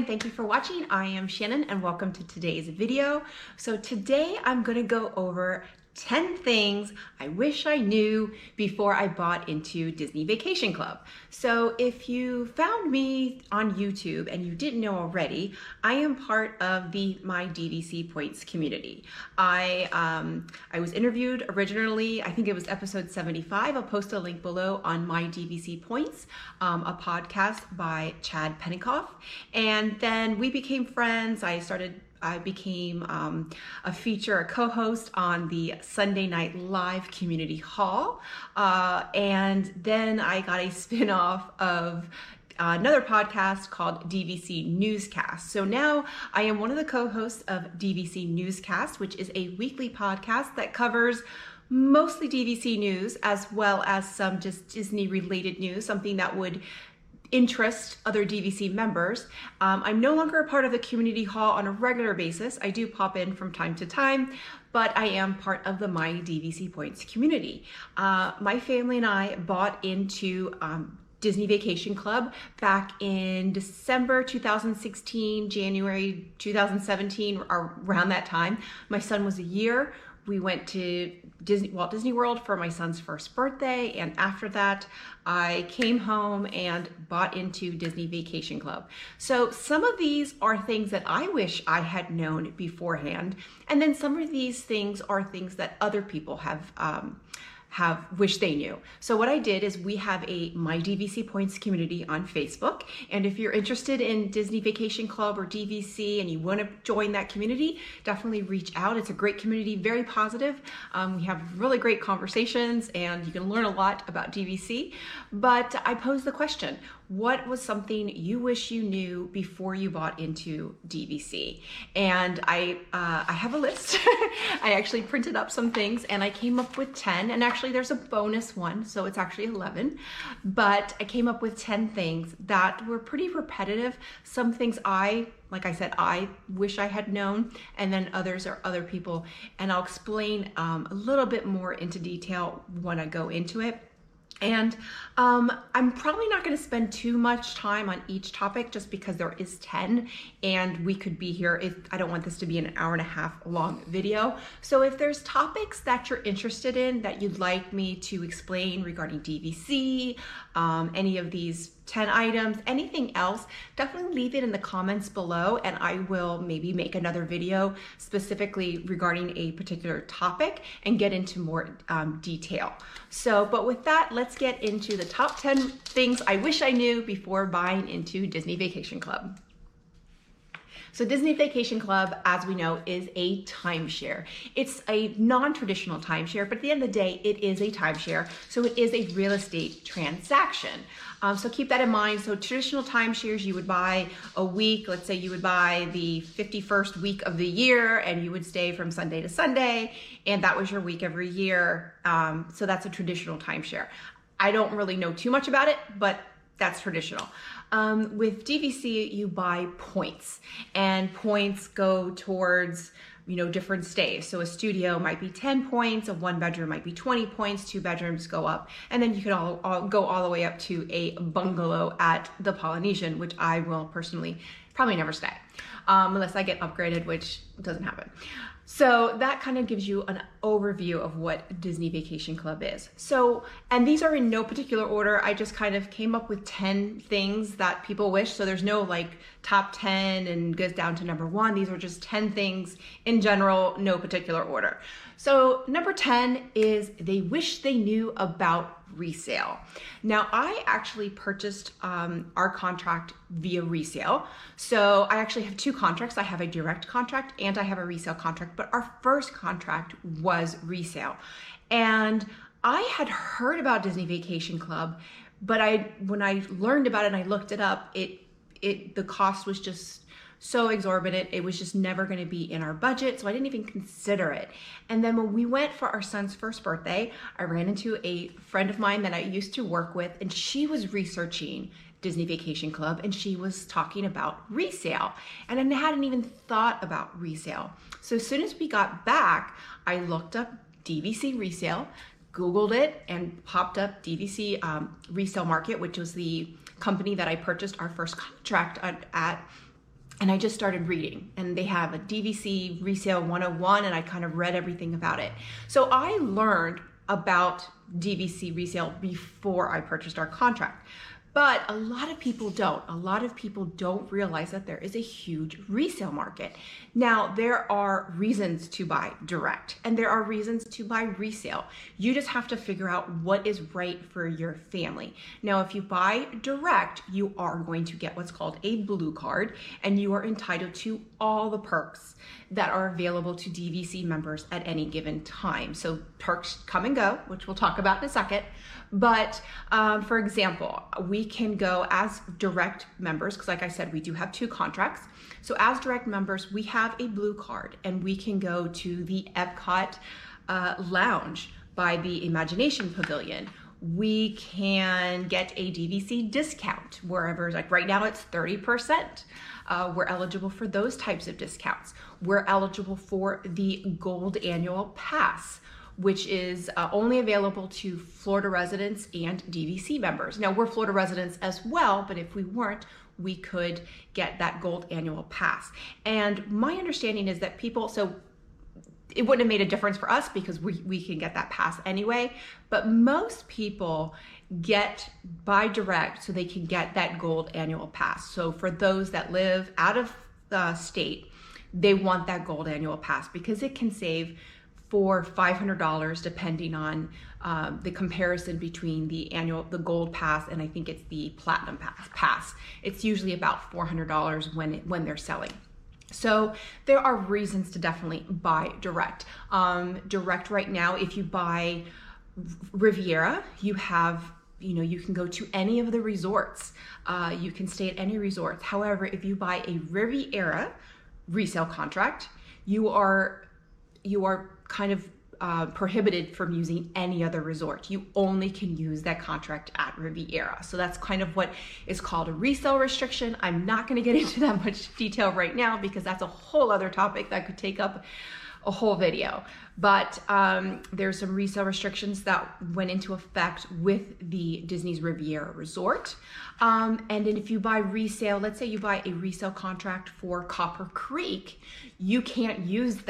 and thank you for watching. I am Shannon and welcome to today's video. So today I'm going to go over 10 things I wish I knew before I bought into Disney Vacation Club. So if you found me on YouTube and you didn't know already, I am part of the My DVC Points community. I was interviewed originally, I think it was episode 75. I'll post a link below on My DVC Points, a podcast by Chad Penikoff. And then we became friends. I became a co-host on the Sunday Night Live Community Hall. And then I got a spin-off of another podcast called DVC Newscast. So now I am one of the co-hosts of DVC Newscast, which is a weekly podcast that covers mostly DVC news as well as some just Disney related news, something that would interest other DVC members. I'm no longer a part of the community hall on a regular basis. I do pop in from time to time, but I am part of the My DVC Points community. My family and I bought into Disney Vacation Club back in December 2016, January 2017, around that time. My son was a year. We went to Walt Disney World for my son's first birthday, and after that, I came home and bought into Disney Vacation Club. So some of these are things that I wish I had known beforehand, and then some of these things are things that other people have wished they knew. So what I did is we have a My DVC Points community on Facebook. And if you're interested in Disney Vacation Club or DVC and you want to join that community, definitely reach out. It's a great community, very positive. We have really great conversations and you can learn a lot about DVC. But I posed the question, what was something you wish you knew before you bought into DVC? And I have a list. I actually printed up some things and I came up with 10, and actually there's a bonus one, so it's actually 11, but I came up with 10 things that were pretty repetitive. Some things like I said, I wish I had known, and then others are other people, and I'll explain a little bit more into detail when I go into it. And I'm probably not going to spend too much time on each topic just because there is 10 and we could be here. I don't want this to be an hour and a half long video. So if there's topics that you're interested in that you'd like me to explain regarding DVC, any of these 10 items, anything else, definitely leave it in the comments below and I will maybe make another video specifically regarding a particular topic and get into more detail. So, but with that, let's get into the top 10 things I wish I knew before buying into Disney Vacation Club. So Disney Vacation Club, as we know, is a timeshare. It's a non-traditional timeshare, but at the end of the day, it is a timeshare. So it is a real estate transaction. So keep that in mind. So traditional timeshares, you would buy a week. Let's say you would buy the 51st week of the year and you would stay from Sunday to Sunday, and that was your week every year. So that's a traditional timeshare. I don't really know too much about it, but that's traditional. With DVC, you buy points, and points go towards, different stays. So a studio might be 10 points, a one bedroom might be 20 points, two bedrooms go up, and then you can all go all the way up to a bungalow at the Polynesian, which I will personally probably never stay, unless I get upgraded, which doesn't happen. So that kind of gives you an overview of what Disney Vacation Club is. So, and these are in no particular order. I just kind of came up with 10 things that people wish. So there's no like top 10 and goes down to number 1. These are just 10 things in general, no particular order. So number 10 is they wish they knew about resale. Now, I actually purchased our contract via resale. So I actually have 2 contracts. I have a direct contract and I have a resale contract, but our first contract was resale. And I had heard about Disney Vacation Club, but when I learned about it and I looked it up, the cost was just so exorbitant. It was just never going to be in our budget, so I didn't even consider it. And then when we went for our son's first birthday, I ran into a friend of mine that I used to work with, and she was researching Disney Vacation Club, and she was talking about resale. And I hadn't even thought about resale. So as soon as we got back, I looked up DVC Resale, Googled it, and popped up DVC Resale Market, which was the company that I purchased our first contract at. and I just started reading, and they have a DVC Resale 101, and I kind of read everything about it. So I learned about DVC resale before I purchased our contract. But a lot of people don't. A lot of people don't realize that there is a huge resale market. Now, there are reasons to buy direct and there are reasons to buy resale. You just have to figure out what is right for your family. Now, if you buy direct, you are going to get what's called a blue card, and you are entitled to all the perks that are available to DVC members at any given time. So perks come and go, which we'll talk about in a second. But for example, we can go as direct members, because like I said, we do have 2 contracts. So as direct members, we have a blue card, and we can go to the Epcot lounge by the Imagination Pavilion. We can get a DVC discount wherever, like right now it's 30%. We're eligible for those types of discounts. We're eligible for the Gold Annual Pass, which is only available to Florida residents and DVC members. Now, we're Florida residents as well, but if we weren't, we could get that Gold Annual Pass. And my understanding is that people, so it wouldn't have made a difference for us because we can get that pass anyway, but most people buy direct so they can get that Gold Annual Pass. So for those that live out of the state, they want that Gold Annual Pass because it can save for $500 depending on the comparison between the Gold Pass and I think it's the Platinum Pass. It's usually about $400 when they're selling. So there are reasons to definitely buy direct. Direct right now, if you buy Riviera, you can go to any of the resorts. You can stay at any resorts. However, if you buy a Riviera resale contract, you are kind of prohibited from using any other resort. You only can use that contract at Riviera. So that's kind of what is called a resale restriction. I'm not going to get into that much detail right now because that's a whole other topic that could take up a whole video. But there's some resale restrictions that went into effect with the Disney's Riviera Resort. And then if you buy resale, let's say you buy a resale contract for Copper Creek, you can't use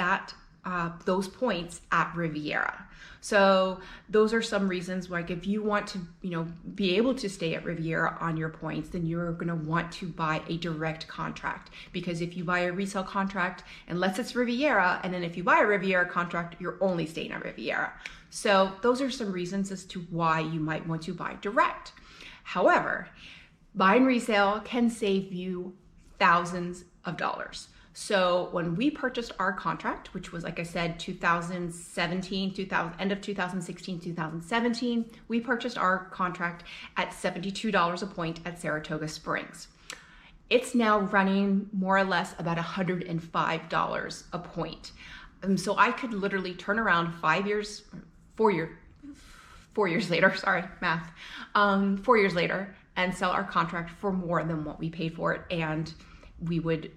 those points at Riviera. So those are some reasons, like if you want to, be able to stay at Riviera on your points, then you're going to want to buy a direct contract. Because if you buy a resale contract, unless it's Riviera, and then if you buy a Riviera contract, you're only staying at Riviera. So those are some reasons as to why you might want to buy direct. However, buying resale can save you thousands of dollars. So when we purchased our contract, which was, like I said, 2017, end of 2016, 2017, we purchased our contract at $72 a point at Saratoga Springs. It's now running more or less about $105 a point. So I could literally turn around 4 years later, sorry, math, 4 years later and sell our contract for more than what we paid for it. And we would,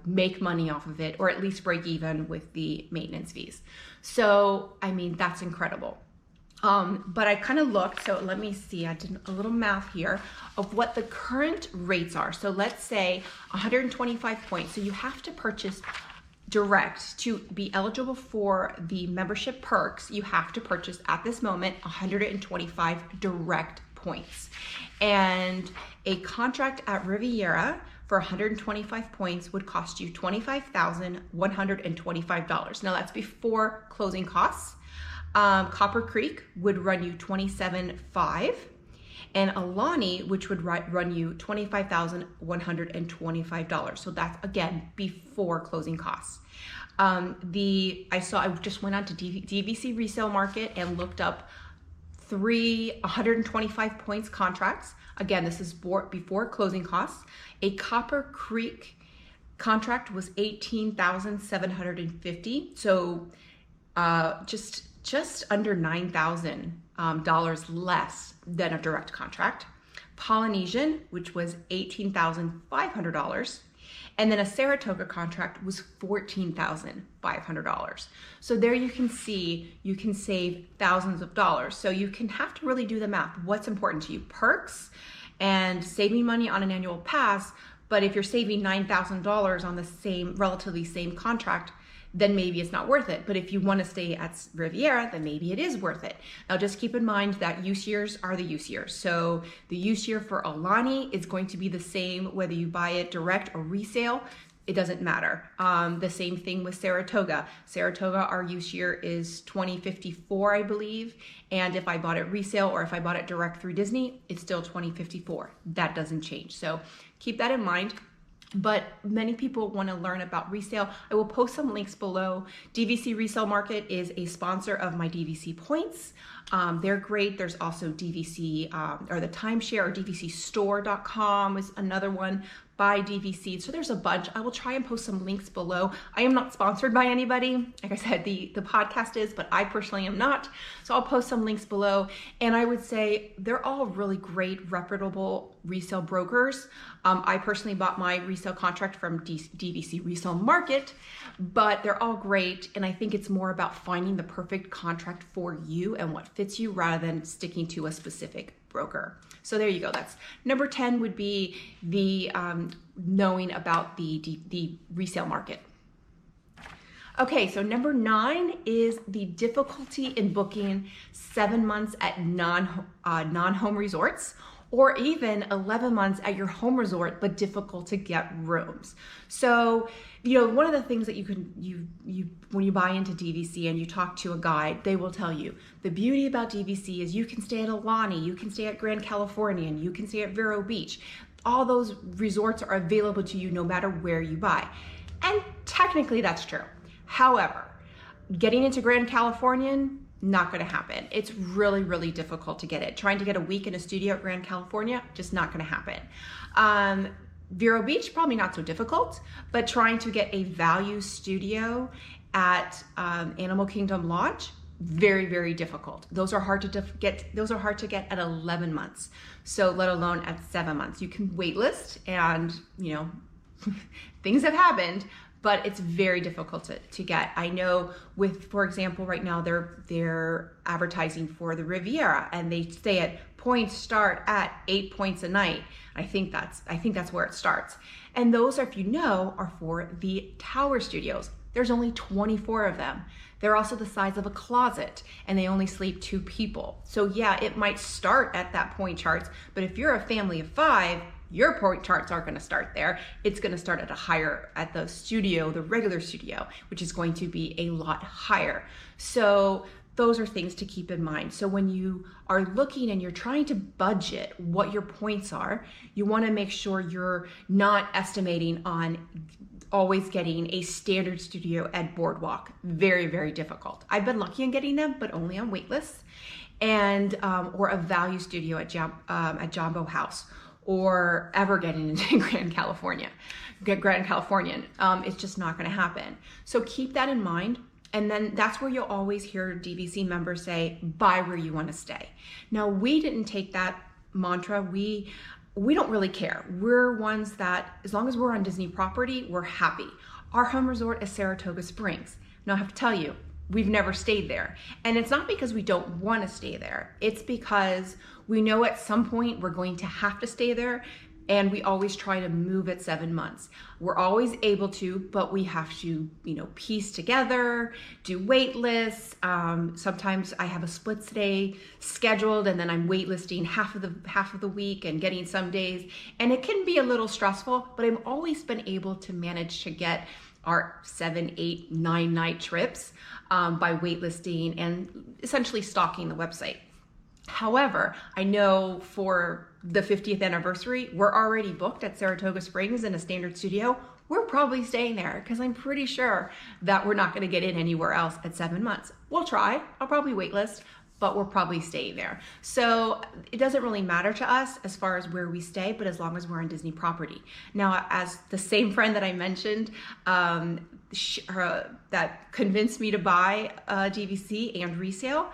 make money off of it, or at least break even with the maintenance fees. So, that's incredible. But I kind of looked, so let me see, I did a little math here of what the current rates are. So let's say 125 points. So you have to purchase direct to be eligible for the membership perks. You have to purchase at this moment 125 direct points. And a contract at Riviera for 125 points would cost you $25,125. Now that's before closing costs. Copper Creek would run you $27,500, and Alani, which would run you $25,125. So that's again before closing costs. I just went on to DVC Resale Market and looked up 125 points contracts. Again, this is before closing costs. A Copper Creek contract was $18,750. So just under $9,000 less than a direct contract. Polynesian, which was $18,500. And then a Saratoga contract was $14,500. So there you can see, you can save thousands of dollars. So you can have to really do the math. What's important to you? Perks and saving money on an annual pass But if you're saving $9,000 on the relatively same contract, then maybe it's not worth it. But if you want to stay at Riviera, then maybe it is worth it. Now just keep in mind that use years are the use years. So the use year for Alani is going to be the same whether you buy it direct or resale. It doesn't matter. The same thing with Saratoga. Saratoga, our use year is 2054, I believe. And if I bought it resale or if I bought it direct through Disney, it's still 2054. That doesn't change. So keep that in mind. But many people want to learn about resale. I will post some links below. DVC Resale Market is a sponsor of my DVC points. They're great. There's also DVC or the timeshare, or DVCstore.com is another one by DVC. So there's a bunch. I will try and post some links below. I am not sponsored by anybody. Like I said, the podcast is, but I personally am not. So I'll post some links below. And I would say they're all really great, reputable resale brokers. I personally bought my resale contract from DVC Resale Market, but they're all great. And I think it's more about finding the perfect contract for you and what fits you rather than sticking to a specific broker. So there you go. That's number 10 would be the knowing about the resale market. Okay, so number 9 is the difficulty in booking 7 months at non-home resorts, or even 11 months at your home resort, but difficult to get rooms. So, one of the things that when you buy into DVC and you talk to a guide, they will tell you the beauty about DVC is you can stay at Alani, you can stay at Grand Californian, you can stay at Vero Beach. All those resorts are available to you no matter where you buy. And technically that's true. However, getting into Grand Californian, not going to happen. It's really, really difficult to get it. Trying to get a week in a studio at Grand California, just not going to happen. Vero Beach, probably not so difficult, but trying to get a value studio at Animal Kingdom Lodge, very, very difficult. Those are hard to get. Those are hard to get at 11 months. So let alone at 7 months. You can waitlist, and things have happened, but it's very difficult to get. I know for example, right now they're advertising for the Riviera, and they say points start at 8 points a night. I think that's where it starts. And those are for the tower studios. There's only 24 of them. They're also the size of a closet, and they only sleep 2 people. So yeah, it might start at that point charts, but if you're a family of 5, your point charts aren't going to start there. It's going to start at the studio, the regular studio, which is going to be a lot higher. So those are things to keep in mind. So when you are looking and you're trying to budget what your points are, you want to make sure you're not estimating on always getting a standard studio at Boardwalk. Very, very difficult. I've been lucky in getting them, but only on waitlists, and or a value studio at Jambo House, or ever getting into Grand Californian. It's just not going to happen. So keep that in mind. And then that's where you'll always hear DVC members say, buy where you want to stay. Now, we didn't take that mantra. We don't really care. We're ones that, as long as we're on Disney property, we're happy. Our home resort is Saratoga Springs. Now, I have to tell you, we've never stayed there. And it's not because we don't want to stay there. It's because we know at some point we're going to have to stay there, and we always try to move at 7 months. We're always able to, but we have to, piece together, do wait lists. Sometimes I have a split stay scheduled, and then I'm waitlisting half of the week and getting some days. And it can be a little stressful, but I've always been able to manage to get our 7, 8, 9 night trips by waitlisting and essentially stalking the website. However, I know for the 50th anniversary, we're already booked at Saratoga Springs in a standard studio. We're probably staying there because I'm pretty sure that we're not going to get in anywhere else at 7 months. We'll try. I'll probably waitlist, but we're probably staying there. So it doesn't really matter to us as far as where we stay, but as long as we're on Disney property. Now, as the same friend that I mentioned, that convinced me to buy DVC and resale,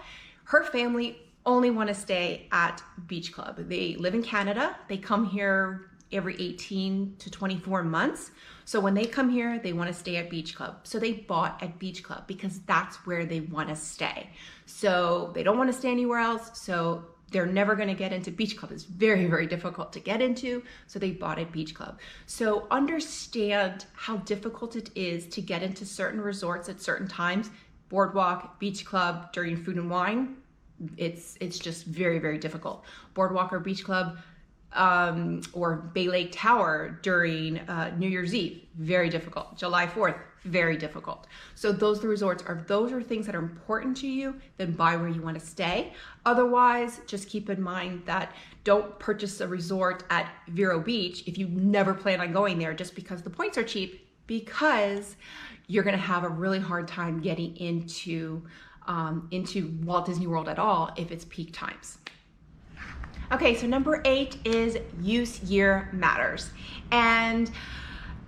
her family only want to stay at Beach Club. They live in Canada. They come here every 18 to 24 months. So when they come here, they want to stay at Beach Club. So they bought at Beach Club because that's where they want to stay. So they don't want to stay anywhere else. So they're never going to get into beach club. It's very, very difficult to get into, so they bought a beach club. So understand how difficult it is to get into certain resorts at certain times. Boardwalk, beach club during food and wine, it's just very, very difficult. Boardwalk or beach club or Bay Lake Tower during New Year's Eve, very difficult. July 4th, very difficult. So those are things that are important to you, then buy where you want to stay. Otherwise, just keep in mind that don't purchase a resort at Vero Beach if you never plan on going there just because the points are cheap, because you're going to have a really hard time getting into Walt Disney World at all if it's peak times. Okay, so number 8 is use year matters. And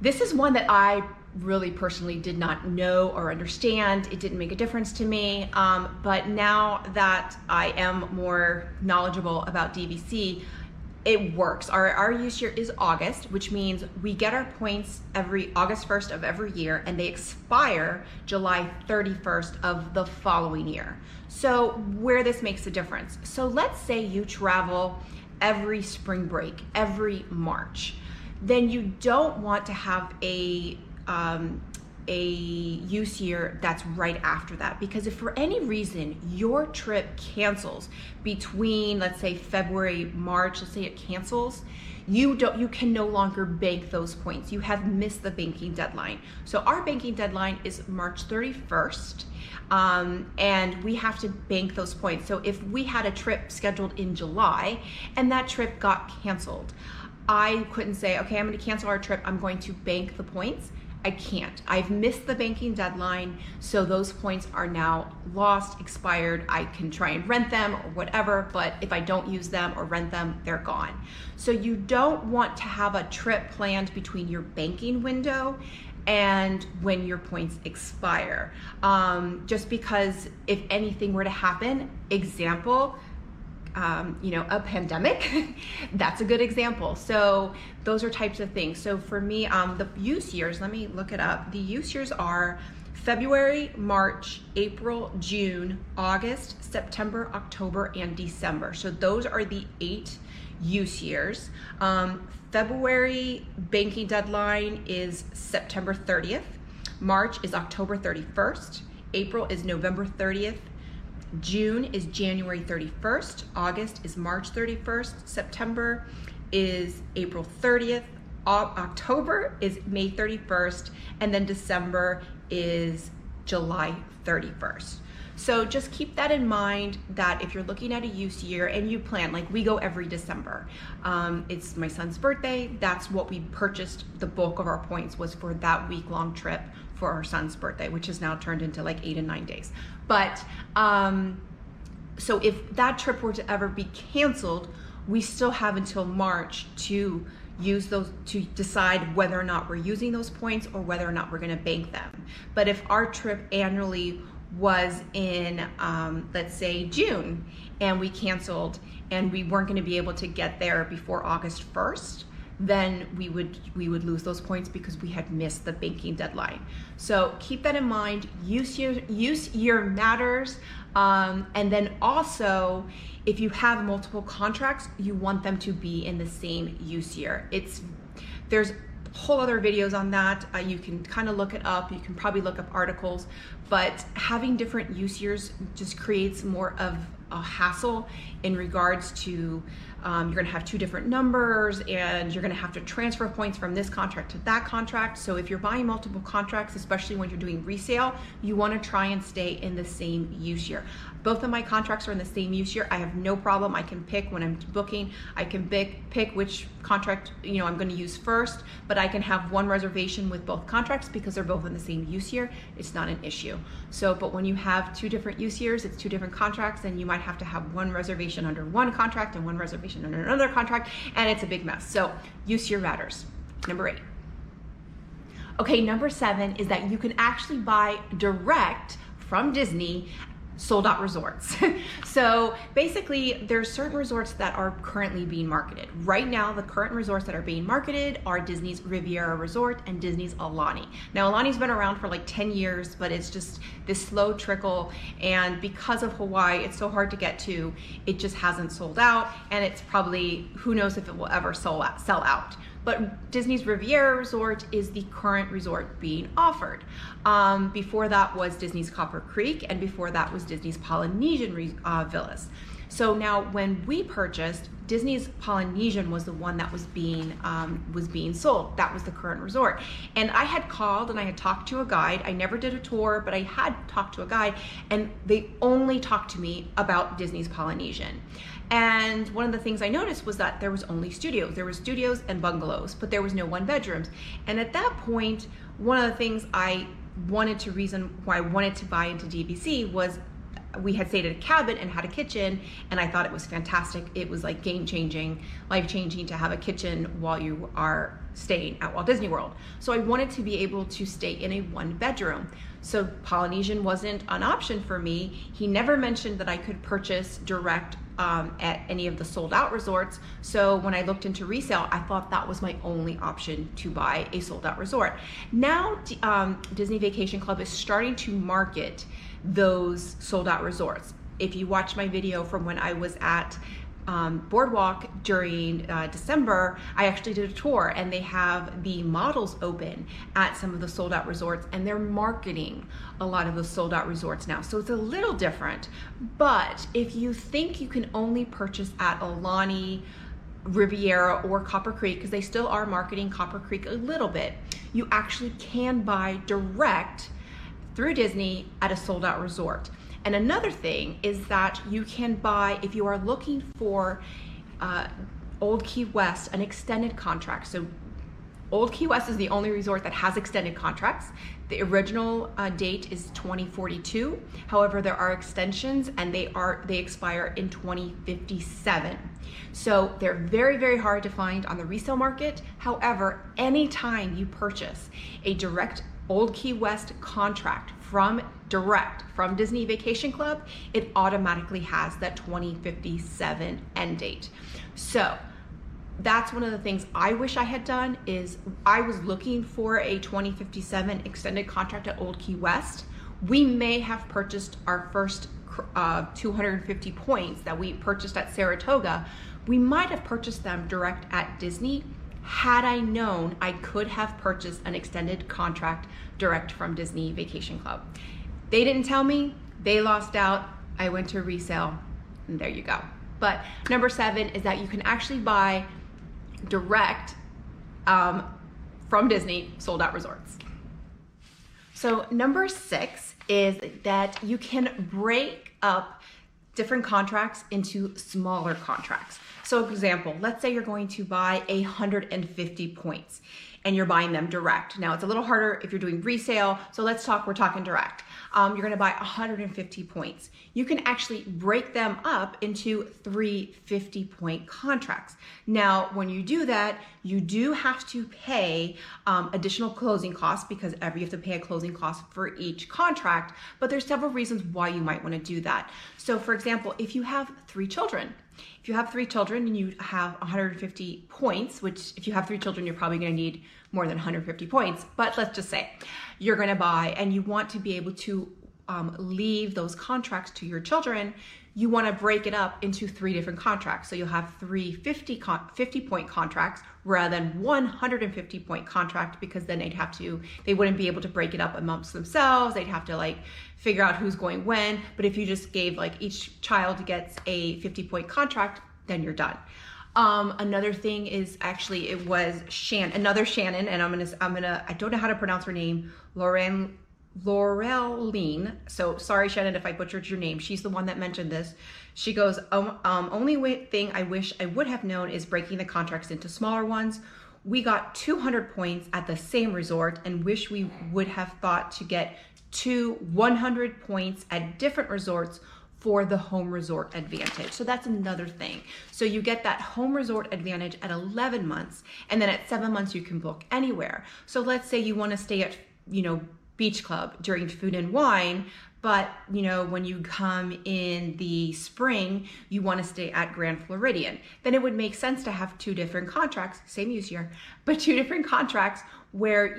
this is one that I really personally did not know or understand. It didn't make a difference to me, but now that I am more knowledgeable about DVC, it works. Our use year is August, which means we get our points every August 1st of every year, and they expire July 31st of the following year. So where this makes a difference. So let's say you travel every spring break, every March. Then you don't want to have a use year that's right after that, because if for any reason your trip cancels between, let's say, February, March, let's say it cancels, you can no longer bank those points. You have missed the banking deadline. So our banking deadline is March 31st, and we have to bank those points. So if we had a trip scheduled in July and that trip got canceled, I couldn't say, okay, I'm going to cancel our trip, I'm going to bank the points. I can't. I've missed the banking deadline, so those points are now lost, expired. I can try and rent them or whatever, but if I don't use them or rent them, they're gone. So you don't want to have a trip planned between your banking window and when your points expire. Just because if anything were to happen, example, a pandemic, that's a good example. So those are types of things. So for me, the use years, let me look it up. The use years are February, March, April, June, August, September, October, and December. So those are the 8 use years. February banking deadline is September 30th. March is October 31st. April is November 30th. June is January 31st, August is March 31st, September is April 30th, October is May 31st, and then December is July 31st. So just keep that in mind, that if you're looking at a use year and you plan, like we go every December, it's my son's birthday, that's what we purchased. The bulk of our points was for that week-long trip for our son's birthday, which has now turned into like 8 and 9 days. But so if that trip were to ever be canceled, we still have until March to use those, to decide whether or not we're using those points or whether or not we're going to bank them. But if our trip annually was in, let's say June, and we canceled and we weren't going to be able to get there before August 1st, then we would lose those points because we had missed the banking deadline. So keep that in mind. Use year matters. And then also, if you have multiple contracts, you want them to be in the same use year. There's whole other videos on that. You can kind of look it up. You can probably look up articles, but having different use years just creates more of a hassle in regards to you're going to have 2 different numbers, and you're going to have to transfer points from this contract to that contract. So if you're buying multiple contracts, especially when you're doing resale, you want to try and stay in the same use year. Both of my contracts are in the same use year. I have no problem. I can pick when I'm booking. I can pick which contract I'm going to use first, but I can have one reservation with both contracts because they're both in the same use year. It's not an issue. So, but when you have 2 different use years, it's 2 different contracts, and you might have to have one reservation under one contract and one reservation under another contract, and it's a big mess. So use year matters. Number 8. Okay, number 7 is that you can actually buy direct from Disney sold out resorts. So basically there's certain resorts that are currently being marketed. Right now, the current resorts that are being marketed are Disney's Riviera Resort and Disney's Aulani. Now Aulani's been around for like 10 years, but it's just this slow trickle, and because of Hawaii, it's so hard to get to, it just hasn't sold out, and it's probably, who knows if it will ever sell out. But Disney's Riviera Resort is the current resort being offered. Before that was Disney's Copper Creek, and before that was Disney's Polynesian Villas. So now when we purchased, Disney's Polynesian was the one that was being sold. That was the current resort. And I had called and I had talked to a guide. I never did a tour, but I had talked to a guide, and they only talked to me about Disney's Polynesian. And one of the things I noticed was that there was only studios. There were studios and bungalows, but there was no one bedrooms. And at that point, one of the things reason why I wanted to buy into DVC was we had stayed at a cabin and had a kitchen, and I thought it was fantastic. It was like game-changing, life-changing to have a kitchen while you are staying at Walt Disney World. So I wanted to be able to stay in a one-bedroom. So Polynesian wasn't an option for me. He never mentioned that I could purchase direct at any of the sold out resorts. So when I looked into resale, I thought that was my only option to buy a sold out resort. Now Disney Vacation Club is starting to market those sold out resorts. If you watch my video from when I was at Boardwalk during December, I actually did a tour, and they have the models open at some of the sold out resorts, and they're marketing a lot of the sold out resorts now. So it's a little different, but if you think you can only purchase at Aulani, Riviera, or Copper Creek, because they still are marketing Copper Creek a little bit, you actually can buy direct through Disney at a sold out resort. And another thing is that you can buy, if you are looking for Old Key West, an extended contract. So Old Key West is the only resort that has extended contracts. The original date is 2042. However, there are extensions, and they expire in 2057. So they're very, very hard to find on the resale market. However, anytime you purchase a direct Old Key West contract from Disney Vacation Club, it automatically has that 2057 end date. So that's one of the things I wish I had done. Is I was looking for a 2057 extended contract at Old Key West. We may have purchased our first 250 points that we purchased at Saratoga. We might have purchased them direct at Disney. Had I known, I could have purchased an extended contract direct from Disney Vacation Club. They didn't tell me, they lost out, I went to resale, and there you go. But number 7 is that you can actually buy direct from Disney sold out resorts. So number 6 is that you can break up different contracts into smaller contracts. So example, let's say you're going to buy 150 points and you're buying them direct. Now it's a little harder if you're doing resale, so we're talking direct. You're gonna buy 150 points. You can actually break them up into 3 50-point contracts. Now, when you do that, you do have to pay additional closing costs, because you have to pay a closing cost for each contract, but there's several reasons why you might wanna do that. So for example, if you have 3 children, and you have 150 points, which if you have 3 children, you're probably gonna need more than 150 points, but let's just say you're gonna buy and you want to be able to leave those contracts to your children, you wanna break it up into 3 different contracts. So you'll have 3 50-point contracts rather than 150-point contract, because then they wouldn't be able to break it up amongst themselves. They'd have to figure out who's going when. But if you just gave each child gets a 50-point contract, then you're done. Another thing is actually, it was another Shannon, and I don't know how to pronounce her name, Laureline. So sorry, Shannon, if I butchered your name. She's the one that mentioned this. She goes, only thing I wish I would have known is breaking the contracts into smaller ones. We got 200 points at the same resort and wish we would have thought to get 100 points at different resorts for the home resort advantage. So that's another thing. So you get that home resort advantage at 11 months, and then at 7 months you can book anywhere. So let's say you want to stay at, Beach Club during Food and Wine, But, when you come in the spring, you want to stay at Grand Floridian. Then it would make sense to have 2 different contracts, same use year, but 2 different contracts where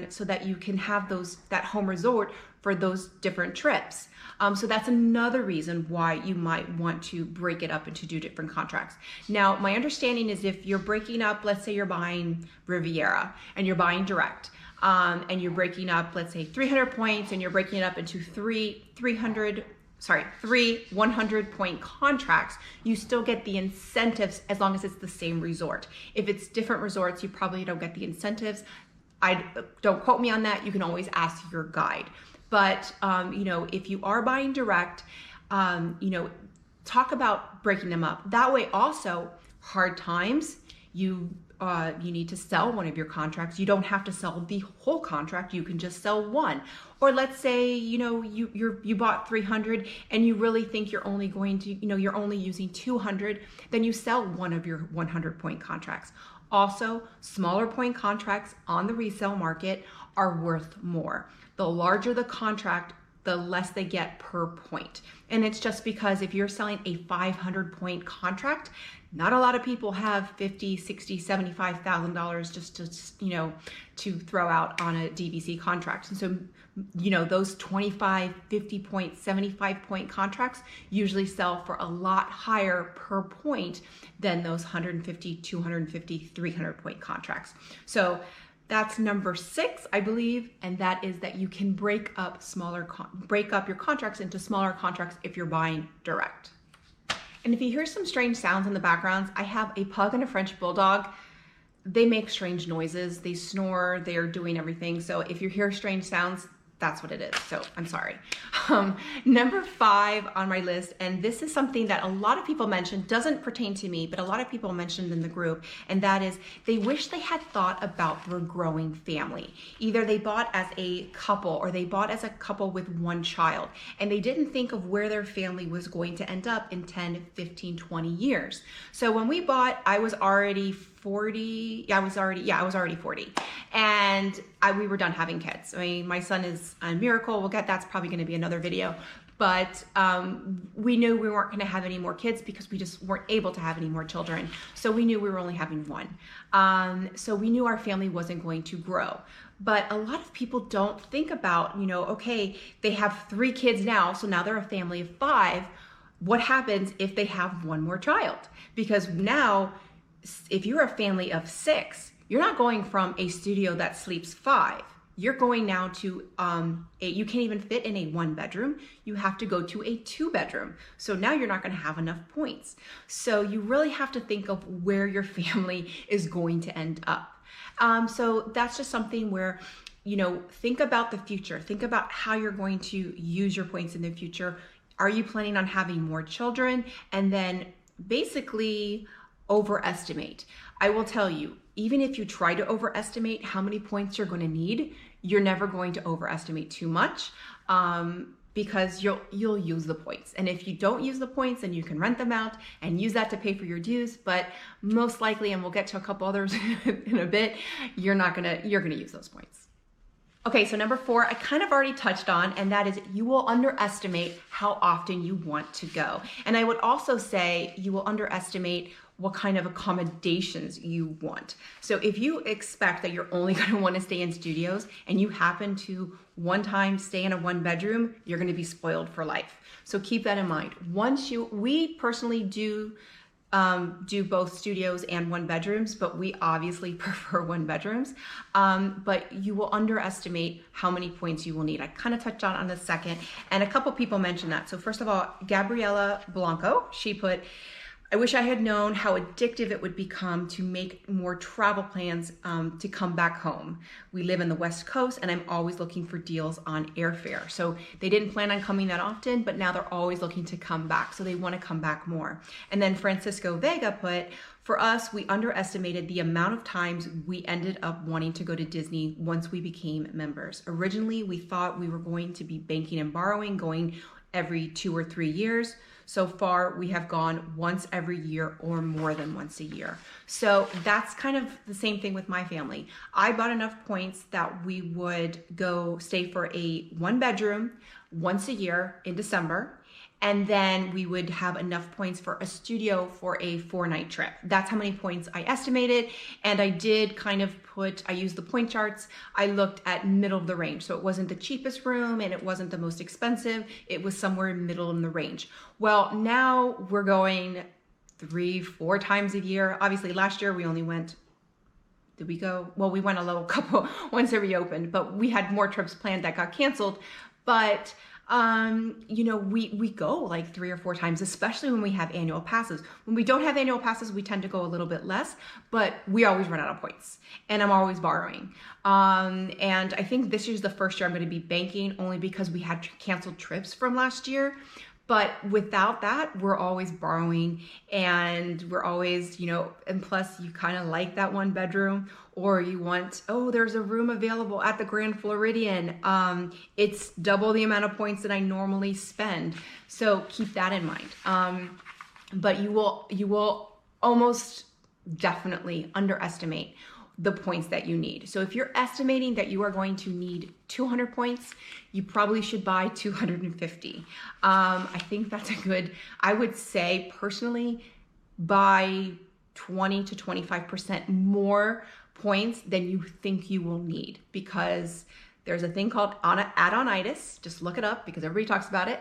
so that you can have that home resort for those different trips. So that's another reason why you might want to break it up into 2 different contracts. Now, my understanding is if you're breaking up, let's say you're buying Riviera and you're buying direct, and you're breaking up, let's say 300 points, and you're breaking it up into three 100-point contracts, you still get the incentives as long as it's the same resort. If it's different resorts, you probably don't get the incentives. Don't quote me on that. You can always ask your guide. But, if you are buying direct, talk about breaking them up. That way also, hard times, you need to sell one of your contracts. You don't have to sell the whole contract. You can just sell one. Or let's say, you bought 300 and you really think you're only going to, you're only using 200, then you sell one of your 100-point contracts. Also, smaller point contracts on the resale market are worth more. The larger the contract, the less they get per point. And it's just because if you're selling a 500-point contract, not a lot of people have $50,000, $60,000, $75,000 just to throw out on a DVC contract. And so, those 25, 50-point, 75-point contracts usually sell for a lot higher per point than those 150, 250, 300-point contracts. So that's number 6, I believe, and that is that you can break up your contracts into smaller contracts if you're buying direct. And if you hear some strange sounds in the background, I have a pug and a French bulldog. They make strange noises. They snore. They're doing everything. So if you hear strange sounds, that's what it is. So I'm sorry. Number 5 on my list, and this is something that a lot of people mentioned, doesn't pertain to me, but a lot of people mentioned in the group, and that is they wish they had thought about their growing family. Either they bought as a couple or they bought as a couple with 1 child, and they didn't think of where their family was going to end up in 10, 15, 20 years. So when we bought, I was already 40. I was already 40. And we were done having kids. I mean, my son is a miracle. That's probably going to be another video. But we knew we weren't going to have any more kids because we just weren't able to have any more children. So we knew we were only having 1. So we knew our family wasn't going to grow. But a lot of people don't think about, okay, they have 3 kids now. So now they're a family of 5. What happens if they have 1 more child? Because now, if you're a family of 6, you're not going from a studio that sleeps 5. You're going now to, you can't even fit in a 1-bedroom. You have to go to a 2-bedroom. So now you're not going to have enough points. So you really have to think of where your family is going to end up. So that's just something where, think about the future. Think about how you're going to use your points in the future. Are you planning on having more children? And then basically overestimate. I will tell you, even if you try to overestimate how many points you're going to need, you're never going to overestimate too much because you'll use the points. And if you don't use the points, then you can rent them out and use that to pay for your dues. But most likely, and we'll get to a couple others in a bit, you're gonna use those points. Okay, so number 4, I kind of already touched on, and that is you will underestimate how often you want to go. And I would also say you will underestimate what kind of accommodations you want. So if you expect that you're only going to want to stay in studios and you happen to one time stay in a 1-bedroom, you're going to be spoiled for life. So keep that in mind. We personally do both studios and 1-bedrooms, but we obviously prefer 1-bedrooms. But you will underestimate how many points you will need. I kind of touched on a second, and a couple people mentioned that. So first of all, Gabriela Blanco, she put, I wish I had known how addictive it would become to make more travel plans to come back home. We live in the West Coast and I'm always looking for deals on airfare. So they didn't plan on coming that often, but now they're always looking to come back. So they want to come back more. And then Francisco Vega put, for us, we underestimated the amount of times we ended up wanting to go to Disney once we became members. Originally, we thought we were going to be banking and borrowing, going every 2 or 3 years. So far, we have gone once every year or more than once a year. So that's kind of the same thing with my family. I bought enough points that we would go stay for a 1-bedroom once a year in December. And then we would have enough points for a studio for a 4-night trip. That's how many points I estimated. And I did kind of I used the point charts. I looked at middle of the range. So it wasn't the cheapest room and it wasn't the most expensive. It was somewhere middle in the range. Well, now we're going 3-4 times a year. Obviously last year we only went, did we go? Well, we went a little couple once it reopened, but we had more trips planned that got canceled. But you know, we go like 3 or 4 times, especially when we have annual passes. When we don't have annual passes, we tend to go a little bit less, but we always run out of points and I'm always borrowing. And I think this year's the first year I'm going to be banking, only because we had canceled trips from last year. But without that, we're always borrowing, and we're always, you know, and plus you kind of like that 1-bedroom, or you want, oh, there's a room available at the Grand Floridian. It's double the amount of points that I normally spend. So keep that in mind. But you will almost definitely underestimate the points that you need. So if you're estimating that you are going to need 200 points, you probably should buy 250. I think that's a good, I would say personally, buy 20 to 25% more points than you think you will need, because there's a thing called add-onitis. Just look it up because everybody talks about it.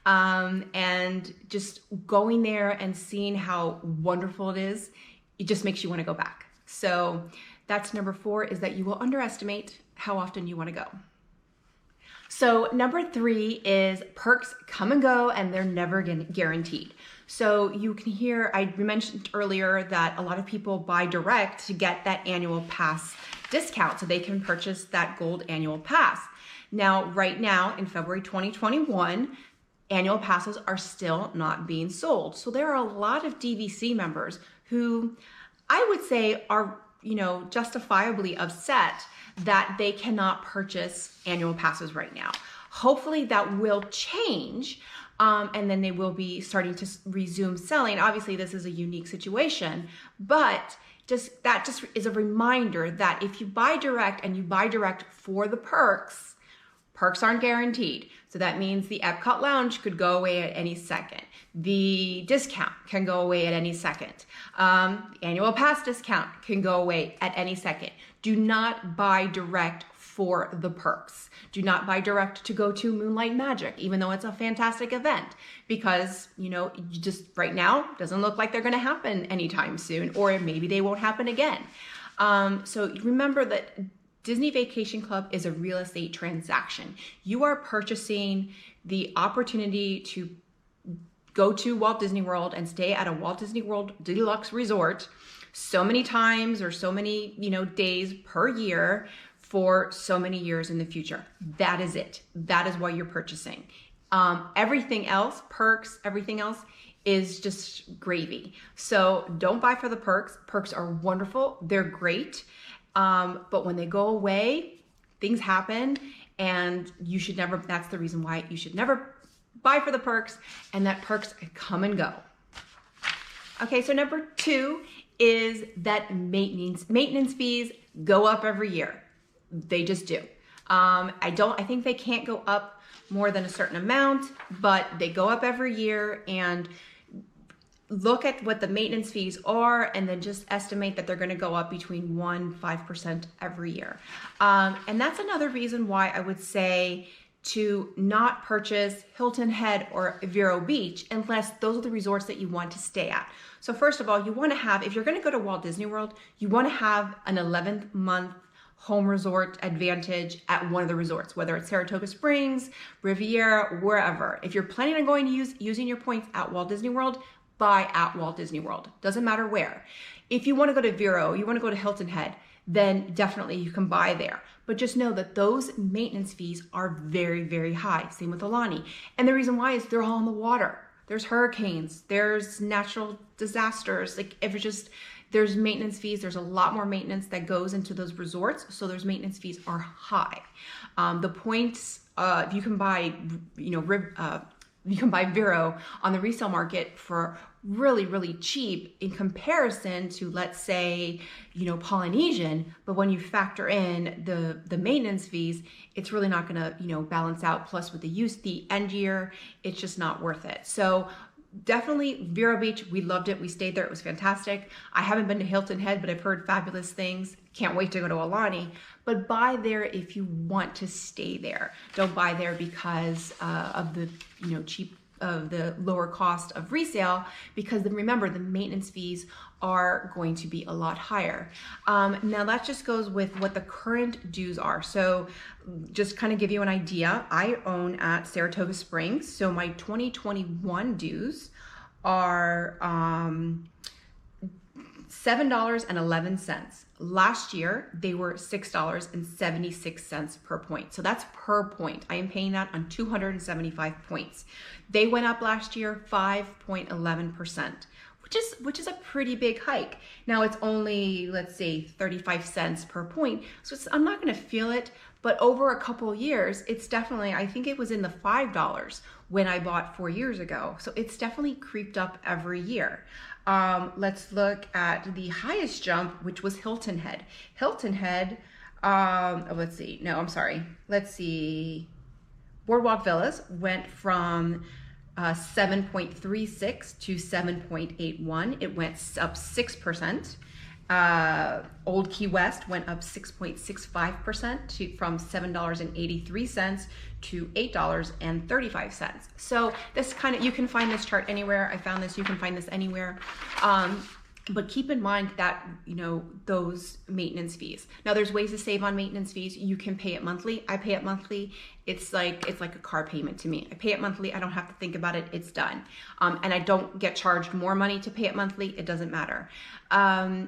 And just going there and seeing how wonderful it is, it just makes you want to go back. So that's number 4, is that you will underestimate how often you want to go. So number 3 is perks come and go and they're never guaranteed. So you can hear, I mentioned earlier that a lot of people buy direct to get that annual pass discount so they can purchase that gold annual pass. Now, right now in February 2021, annual passes are still not being sold. So there are a lot of DVC members who I would say are, you know, justifiably upset that they cannot purchase annual passes right now. Hopefully that will change, and then they will be starting to resume selling. Obviously this is a unique situation, but that just is a reminder that if you buy direct and you buy direct for the perks aren't guaranteed. So that means the Epcot Lounge could go away at any second. The discount can go away at any second. The annual pass discount can go away at any second. Do not buy direct for the perks. Do not buy direct to go to Moonlight Magic, even though it's a fantastic event, because, you know, you just right now doesn't look like they're going to happen anytime soon, or maybe they won't happen again. So remember that Disney Vacation Club is a real estate transaction. You are purchasing the opportunity to go to Walt Disney World and stay at a Walt Disney World Deluxe Resort so many times or so many, you know, days per year for so many years in the future. That is it. That is why you're purchasing. Everything else, perks, everything else is just gravy. So don't buy for the perks. Perks are wonderful. They're great. But when they go away, things happen, and you should never, that's the reason why you should never buy for the perks, and that perks come and go. Okay, so number 2 is that maintenance fees go up every year. They just do. I think they can't go up more than a certain amount, but they go up every year, and look at what the maintenance fees are and then just estimate that they're going to go up between 1-5% every year. And that's another reason why I would say to not purchase Hilton Head or Vero Beach unless those are the resorts that you want to stay at. So first of all, you want to have, if you're going to go to Walt Disney World, you want to have an 11th month home resort advantage at one of the resorts, whether it's Saratoga Springs, Riviera, wherever. If you're planning on going to using your points at Walt Disney World, buy at Walt Disney World. Doesn't matter where. If you want to go to Vero, you want to go to Hilton Head, then definitely you can buy there. But just know that those maintenance fees are very, very high. Same with Alani. And the reason why is they're all in the water. There's hurricanes, there's natural disasters. Like if it's just, there's maintenance fees. There's a lot more maintenance that goes into those resorts. So those maintenance fees are high. The points, if you can buy, you know, you can buy Vero on the resale market for really, really cheap in comparison to, let's say, Polynesian. But when you factor in the maintenance fees, it's really not going to, balance out. Plus with the end year, it's just not worth it. So definitely Vero Beach, we loved it. We stayed there. It was fantastic. I haven't been to Hilton Head, but I've heard fabulous things. Can't wait to go to Aulani. But buy there if you want to stay there. Don't buy there because of the the lower cost of resale, because then remember the maintenance fees are going to be a lot higher. Now that just goes with what the current dues are. So just kind of give you an idea, I own at Saratoga Springs. So my 2021 dues are $7.11. Last year, they were $6.76 per point. So that's per point. I am paying that on 275 points. They went up last year 5.11%, which is a pretty big hike. Now it's only, let's say, 35 cents per point. So I'm not going to feel it, but over a couple of years, it's definitely, I think it was in the $5 when I bought 4 years ago. So it's definitely creeped up every year. Let's look at the highest jump, which was Hilton Head. Hilton Head, let's see. No, I'm sorry. Let's see. Boardwalk Villas went from 7.36 to 7.81. It went up 6%. Old Key West went up 6.65% from $7.83 to $8.35. So this you can find this chart anywhere. I found this, you can find this anywhere. But keep in mind that, those maintenance fees. Now there's ways to save on maintenance fees. You can pay it monthly. I pay it monthly. It's like a car payment to me. I pay it monthly. I don't have to think about it. It's done. And I don't get charged more money to pay it monthly. It doesn't matter. I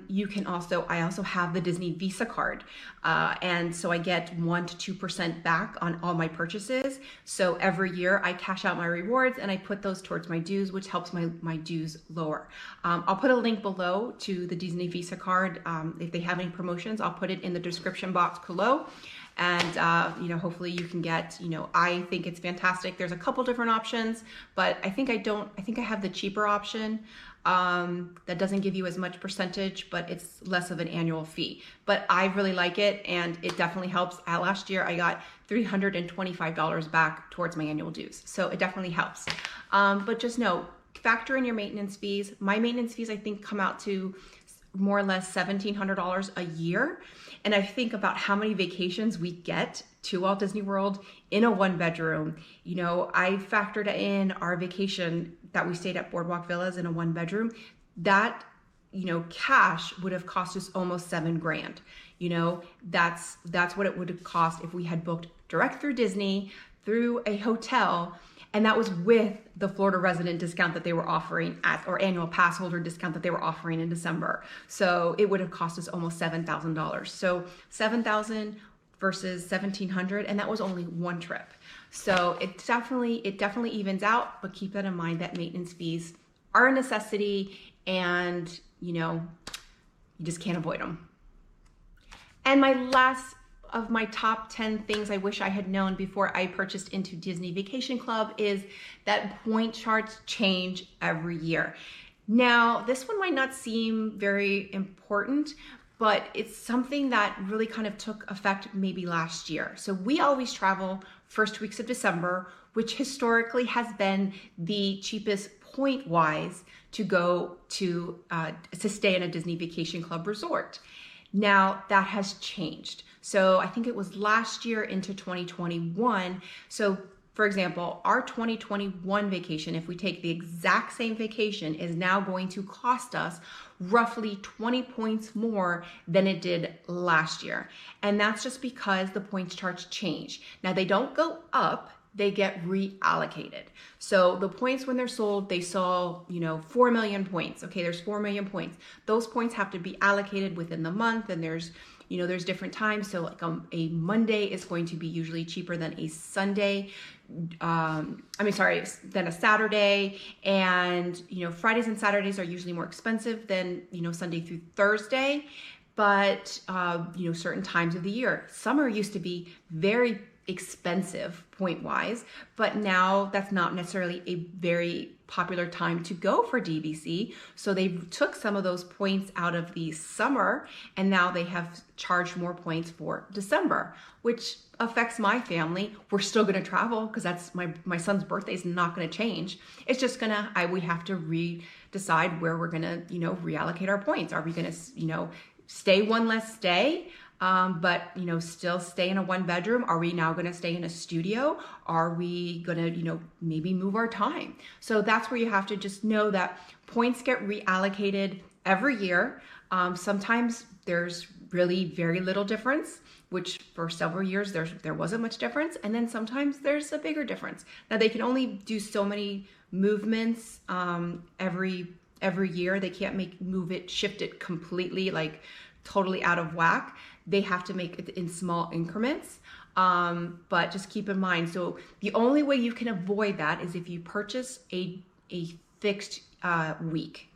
also have the Disney Visa card. And so I get 1% to 2% back on all my purchases. So every year I cash out my rewards and I put those towards my dues, which helps my dues lower. I'll put a link below to the Disney Visa card. If they have any promotions, I'll put it in the description box below. And, hopefully you can get, I think it's fantastic. There's a couple different options, but I think I have the cheaper option, that doesn't give you as much percentage, but it's less of an annual fee. But I really like it, and it definitely helps. Last year I got $325 back towards my annual dues. So it definitely helps. But just know, factor in your maintenance fees. My maintenance fees, I think, come out to more or less $1,700 a year. And I think about how many vacations we get to Walt Disney World in a 1-bedroom. I factored in our vacation that we stayed at Boardwalk Villas in a 1-bedroom. That, cash would have cost us almost $7,000. That's what it would have cost if we had booked direct through Disney, through a hotel. And that was with the Florida resident discount that they were offering or annual pass holder discount that they were offering in December. So it would have cost us almost $7,000. So $7,000 versus $1,700, and that was only one trip. So it definitely evens out, but keep that in mind that maintenance fees are a necessity, and you just can't avoid them. And my last of my top 10 things I wish I had known before I purchased into Disney Vacation Club is that point charts change every year. Now, this one might not seem very important, but it's something that really kind of took effect maybe last year. So we always travel first weeks of December, which historically has been the cheapest point-wise to go to stay in a Disney Vacation Club resort. Now that has changed. So I think it was last year into 2021. So for example, our 2021 vacation, if we take the exact same vacation, is now going to cost us roughly 20 points more than it did last year. And that's just because the points charts change. Now they don't go up, they get reallocated. So the points when they're sold, they sold, 4 million points. Okay, there's 4 million points. Those points have to be allocated within the month, and there's different times. So like a Monday is going to be usually cheaper than a Sunday. Than a Saturday. And, Fridays and Saturdays are usually more expensive than, Sunday through Thursday. But, certain times of the year. Summer used to be very expensive point wise, but now that's not necessarily a very popular time to go for DVC. So they took some of those points out of the summer, and now they have charged more points for December, which affects my family. We're still going to travel because that's my son's birthday is not going to change. It's just we have to decide where we're going to, reallocate our points. Are we going to, stay one less day? But still stay in a 1-bedroom? Are we now going to stay in a studio? Are we going to, maybe move our time? So that's where you have to just know that points get reallocated every year. Sometimes there's really very little difference, which for several years there wasn't much difference. And then sometimes there's a bigger difference. Now they can only do so many movements every year. They can't shift it completely, like totally out of whack. They have to make it in small increments, but just keep in mind. So the only way you can avoid that is if you purchase a fixed week.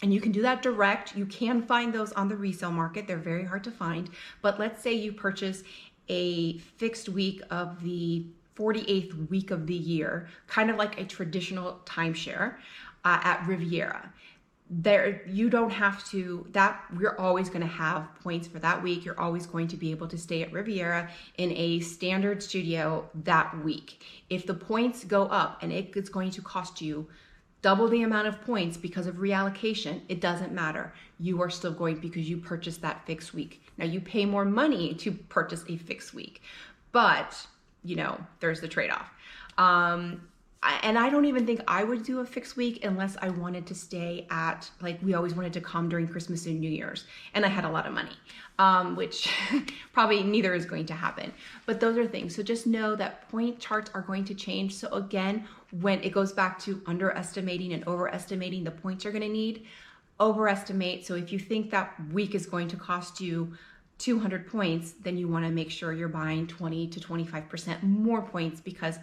And you can do that direct. You can find those on the resale market. They're very hard to find. But let's say you purchase a fixed week of the 48th week of the year, kind of like a traditional timeshare at Riviera. There, you don't have to, you're always going to have points for that week. You're always going to be able to stay at Riviera in a standard studio that week. If the points go up and it's going to cost you double the amount of points because of reallocation, it doesn't matter. You are still going because you purchased that fixed week. Now you pay more money to purchase a fixed week, but there's the trade-off. And I don't even think I would do a fixed week unless I wanted to stay at, like, we always wanted to come during Christmas and New Year's, and I had a lot of money, which probably neither is going to happen. But those are things. So just know that point charts are going to change. So again, when it goes back to underestimating and overestimating the points you're going to need, overestimate. So if you think that week is going to cost you 200 points, then you want to make sure you're buying 20 to 25% more points, because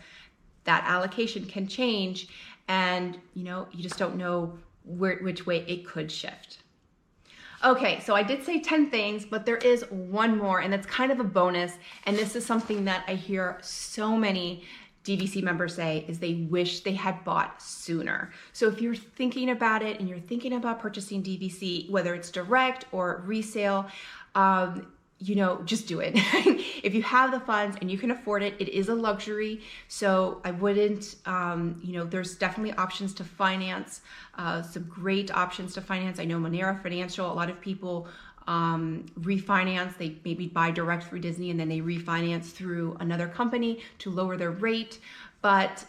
that allocation can change, and you just don't know which way it could shift. Okay, so I did say 10 things, but there is one more, and that's kind of a bonus. And this is something that I hear so many DVC members say, is they wish they had bought sooner. So if you're thinking about it and you're thinking about purchasing DVC, whether it's direct or resale, just do it. If you have the funds and you can afford it, it is a luxury. So I wouldn't, there's definitely options to finance, some great options to finance. I know Monera Financial, a lot of people refinance. They maybe buy direct through Disney and then they refinance through another company to lower their rate. But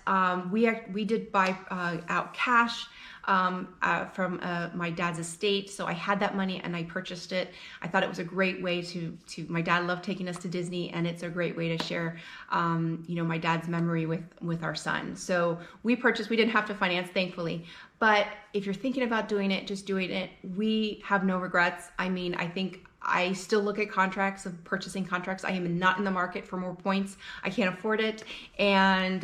we did buy out cash from my dad's estate. So I had that money and I purchased it. I thought it was a great way to my dad loved taking us to Disney, and it's a great way to share, my dad's memory with our son. So we didn't have to finance, thankfully. But if you're thinking about doing it, just doing it. We have no regrets. I mean, I think I still look at contracts, of purchasing contracts. I am not in the market for more points. I can't afford it. And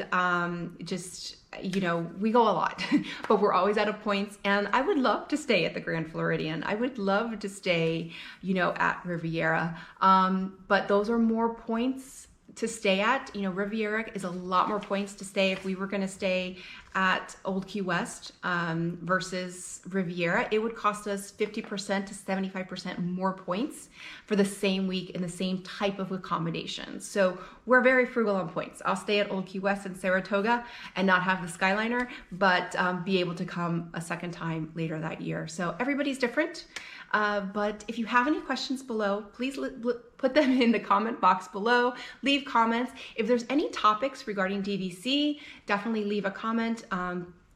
we go a lot, but we're always out of points. And I would love to stay at the Grand Floridian. I would love to stay, at Riviera. But those are more points to stay at. Riviera is a lot more points to stay. If we were going to stay at Old Key West versus Riviera, it would cost us 50% to 75% more points for the same week in the same type of accommodations. So we're very frugal on points. I'll stay at Old Key West in Saratoga and not have the Skyliner, but be able to come a second time later that year. So everybody's different. But if you have any questions below, please put them in the comment box below. Leave comments. If there's any topics regarding DVC, definitely leave a comment.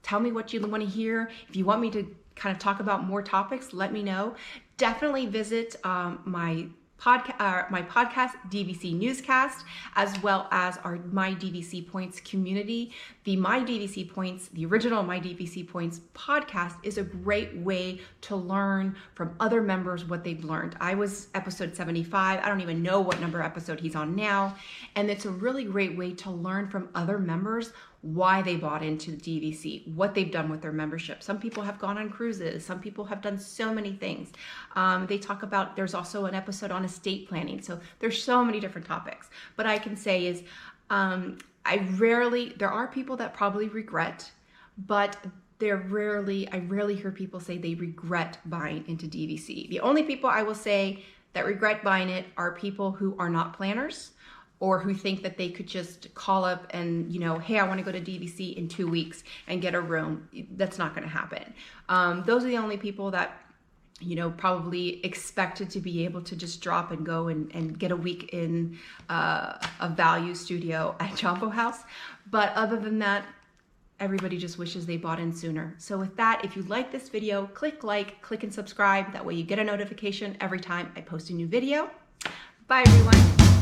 Tell me what you want to hear. If you want me to kind of talk about more topics, let me know. Definitely visit my podcast, DVC Newscast, as well as our My DVC Points community. The My DVC Points, the original My DVC Points podcast is a great way to learn from other members what they've learned. I was episode 75. I don't even know what number episode he's on now. And it's a really great way to learn from other members why they bought into the DVC, what they've done with their membership. Some people have gone on cruises. Some people have done so many things. They talk about, there's also an episode on estate planning. So there's so many different topics. But I can say is, there are people that probably regret, but I rarely hear people say they regret buying into DVC. The only people I will say that regret buying it are people who are not planners, or who think that they could just call up and, hey, I want to go to DVC in 2 weeks and get a room. That's not going to happen. Those are the only people that, probably expected to be able to just drop and go and get a week in a value studio at Jumbo House. But other than that, everybody just wishes they bought in sooner. So with that, if you like this video, click like, click and subscribe. That way you get a notification every time I post a new video. Bye, everyone.